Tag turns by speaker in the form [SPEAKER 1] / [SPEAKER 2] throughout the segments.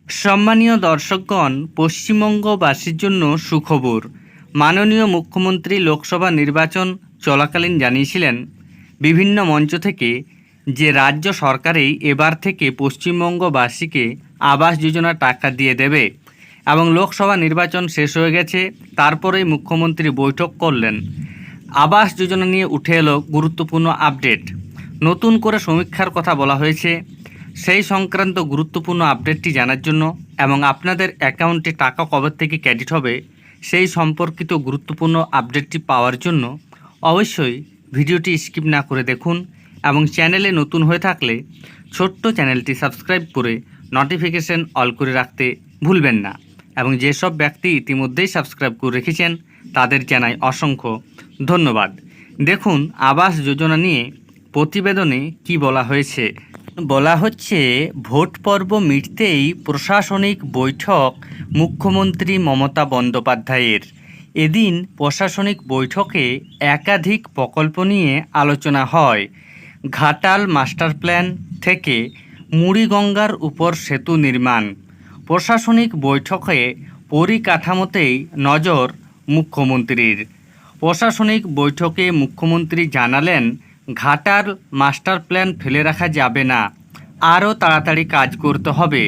[SPEAKER 1] সম্মানীয় দর্শকগণ, পশ্চিমবঙ্গবাসীর জন্য সুখবর। মাননীয় মুখ্যমন্ত্রী লোকসভা নির্বাচন চলাকালীন জানিয়েছিলেন বিভিন্ন মঞ্চ থেকে যে রাজ্য সরকারই এবার থেকে পশ্চিমবঙ্গবাসীকে আবাস যোজনা টাকা দিয়ে দেবে এবং লোকসভা নির্বাচন শেষ হয়ে গেছে, তারপরেই মুখ্যমন্ত্রী বৈঠক করলেন। আবাস যোজনা নিয়ে উঠে এলো গুরুত্বপূর্ণ আপডেট। নতুন করে সমীক্ষার কথা বলা হয়েছে। সেই সংক্রান্ত গুরুত্বপূর্ণ আপডেটটি জানার জন্য এবং আপনাদের অ্যাকাউন্টে টাকা কবে থেকে ক্রেডিট হবে সেই সম্পর্কিত গুরুত্বপূর্ণ আপডেটটি পাওয়ার জন্য অবশ্যই ভিডিওটি স্কিপ না করে দেখুন এবং চ্যানেলে নতুন হয়ে থাকলে ছোট্ট চ্যানেলটি সাবস্ক্রাইব করে নোটিফিকেশন অল করে রাখতে ভুলবেন না। এবং যেসব ব্যক্তি ইতিমধ্যেই সাবস্ক্রাইব করে রেখেছেন তাদের জানাই অসংখ্য ধন্যবাদ। দেখুন আবাস যোজনা নিয়ে প্রতিবেদনে কি বলা হয়েছে। বলা হচ্ছে, ভোট পর্ব মিটতেই প্রশাসনিক বৈঠক মুখ্যমন্ত্রী মমতা বন্দ্যোপাধ্যায়ের। এদিন প্রশাসনিক বৈঠকে একাধিক প্রকল্প নিয়ে আলোচনা হয়। ঘাটাল মাস্টার প্ল্যান থেকে মুড়িগঙ্গার উপর সেতু নির্মাণ। প্রশাসনিক বৈঠকে পরিকাঠামোতেই নজর মুখ্যমন্ত্রীর। প্রশাসনিক বৈঠকে মুখ্যমন্ত্রী জানালেন, ঘাটাল মাস্টার প্ল্যান ফেলে রাখা যাবে না, আরও তাড়াতাড়ি কাজ করতে হবে।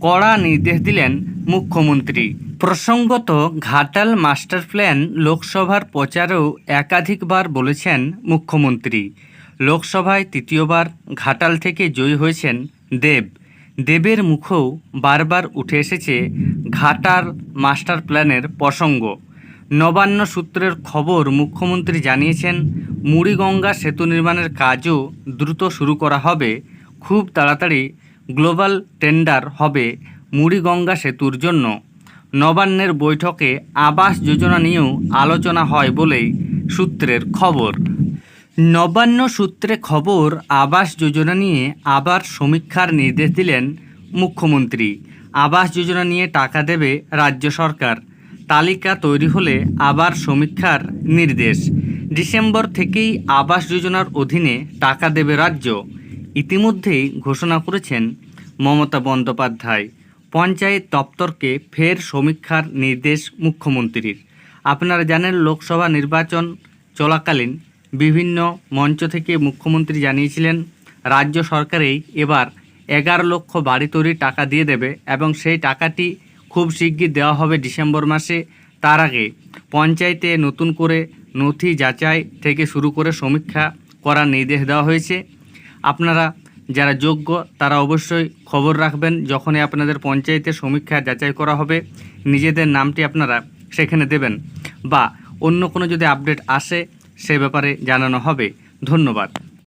[SPEAKER 1] কড়া নির্দেশ দিলেন মুখ্যমন্ত্রী। প্রসঙ্গত, ঘাটাল মাস্টার প্ল্যান লোকসভার প্রচারেও একাধিকবার বলেছেন মুখ্যমন্ত্রী। লোকসভায় তৃতীয়বার ঘাটাল থেকে জয়ী হয়েছেন দেবের মুখেও বারবার উঠে এসেছে ঘাটাল মাস্টার প্ল্যানের প্রসঙ্গ। নবান্ন সূত্রের খবর, মুখ্যমন্ত্রী জানিয়েছেন মুড়িগঙ্গা সেতু নির্মাণের কাজও দ্রুত শুরু করা হবে। খুব তাড়াতাড়ি গ্লোবাল টেন্ডার হবে মুড়িগঙ্গা সেতুর জন্য। নবান্নের বৈঠকে আবাস যোজনা নিয়েও আলোচনা হয় বলেই সূত্রের খবর। নবান্ন সূত্রে খবর, আবাস যোজনা নিয়ে আবার সমীক্ষার নির্দেশ দিলেন মুখ্যমন্ত্রী। আবাস যোজনা নিয়ে টাকা দেবে রাজ্য সরকার। তালিকা তৈরি হলে আবার সমীক্ষার নির্দেশ। ডিসেম্বর থেকেই আবাস যোজনার অধীনে টাকা দেবে রাজ্য। ইতিমধ্যেই ঘোষণা করেছেন মমতা বন্দ্যোপাধ্যায়। পঞ্চায়েত দপ্তরকে ফের সমীক্ষার নির্দেশ মুখ্যমন্ত্রীর। আপনারা জানেন, লোকসভা নির্বাচন চলাকালীন বিভিন্ন মঞ্চ থেকে মুখ্যমন্ত্রী জানিয়েছিলেন রাজ্য সরকারেই এবার 11 লক্ষ বাড়ি তৈরির টাকা দিয়ে দেবে এবং সেই টাকাটি খুব শিগগির দেওয়া হবে ডিসেম্বর মাসে। তার আগে পঞ্চায়েতে নতুন করে নথি যাচাই থেকে শুরু করে সমীক্ষা করার নির্দেশ দেওয়া হয়েছে। আপনারা যারা যোগ্য তারা অবশ্যই খবর রাখবেন। যখনই আপনাদের পঞ্চায়েতে সমীক্ষা যাচাই করা হবে, নিজেদের নামটি আপনারা সেখানে দেবেন বা অন্য কোনো যদি আপডেট আসে সে ব্যাপারে জানানো হবে। ধন্যবাদ।